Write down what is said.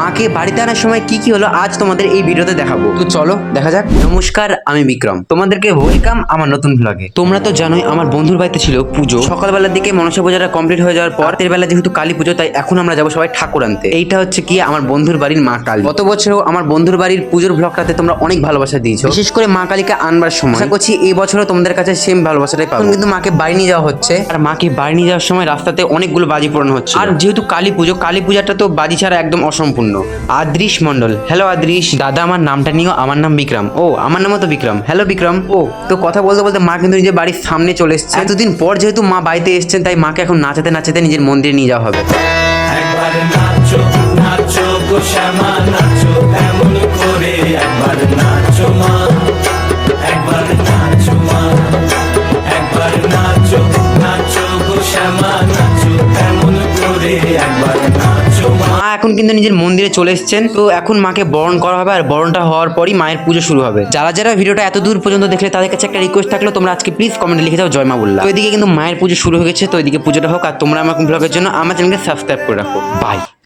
মাকে বাড়িতে আনার সময় কি কি হলো আজ তোমাদের এই ভিডিওতে দেখাবো। তো চলো দেখা যাক। নমস্কার, আমি বিক্রম, তোমাদেরকে ওয়েলকাম আমার নতুন ব্লগে। তোমরা তো জানোই আমার বন্ধুর বাড়িতে ছিল পুজো। সকালবেলার দিকে মনসা পূজাটা কমপ্লিট হয়ে যাওয়ার পর রাতের বেলা যেহেতু কালী পুজো, তাই এখন আমরা যাবো সবাই ঠাকুর আনতে। এইটা হচ্ছে কি আমার বন্ধুর বাড়ির মা কালী। গত বছরও আমার বন্ধুর বাড়ির পুজোর ব্লগটাতে তোমরা অনেক ভালোবাসা দিয়েছো, বিশেষ করে মা কালীকে আনবার সময়। আশা করছি এই বছরও তোমাদের কাছে সেম ভালোবাসাটাই পাবো। কিন্তু মাকে বাড়ি নিয়ে যাওয়া হচ্ছে, আর মাকে বাড়ি নিয়ে যাওয়ার সময় রাস্তাতে অনেকগুলো বাজি পোড়ানো হচ্ছে। আর যেহেতু কালী পুজো, কালী পূজাটা তো বাজি ছাড়া একদম অসম্পূর্ণ। আদৃশ মন্ডল, হ্যালো আদৃশ। দাদা আমার নামটা নিও, আমার নাম বিক্রম। ও আমার নামও তো বিক্রম। হ্যালো বিক্রম। ও তো কথা বলতে বলতে মা কিন্তু নিজের বাড়ির সামনে চলে এসেছে। এতদিন পর যেহেতু মা বাড়িতে এসেছেন, তাই মাকে এখন নাচাতে নাচাতে নিজের মন্দিরে নিয়ে যাওয়া হবে। একবার নাচো নাচো গো শ্যামা নাচো এমন করে, একবার নাচো মা, একবার নাচো মা, একবার নাচো নাচো গো শ্যামা নাচো এমন করে, একবার নাচো মা। মা এখন কিন্তু নিজের মন্দিরে চলে এসেছেন। তো এখন মাকে বরণ করা হবে, আর বরণটা হওয়ার পরই মায়ের পুজো শুরু হবে। যারা যারা ভিডিওটা এত দূর পর্যন্ত দেখলে তাদের কাছে একটা রিকোয়েস্ট থাকলো, তোমরা আজকে প্লিজ কমেন্টে লিখে দাও জয় মা বললা। তো এদিকে কিন্তু মায়ের পুজো শুরু হয়ে গেছে, তো এদিকে পুজোটা হোক, আর তোমরা আমার ব্লগের জন্য আমার চ্যানেলকে সাবস্ক্রাইব করে রাখো। বাই।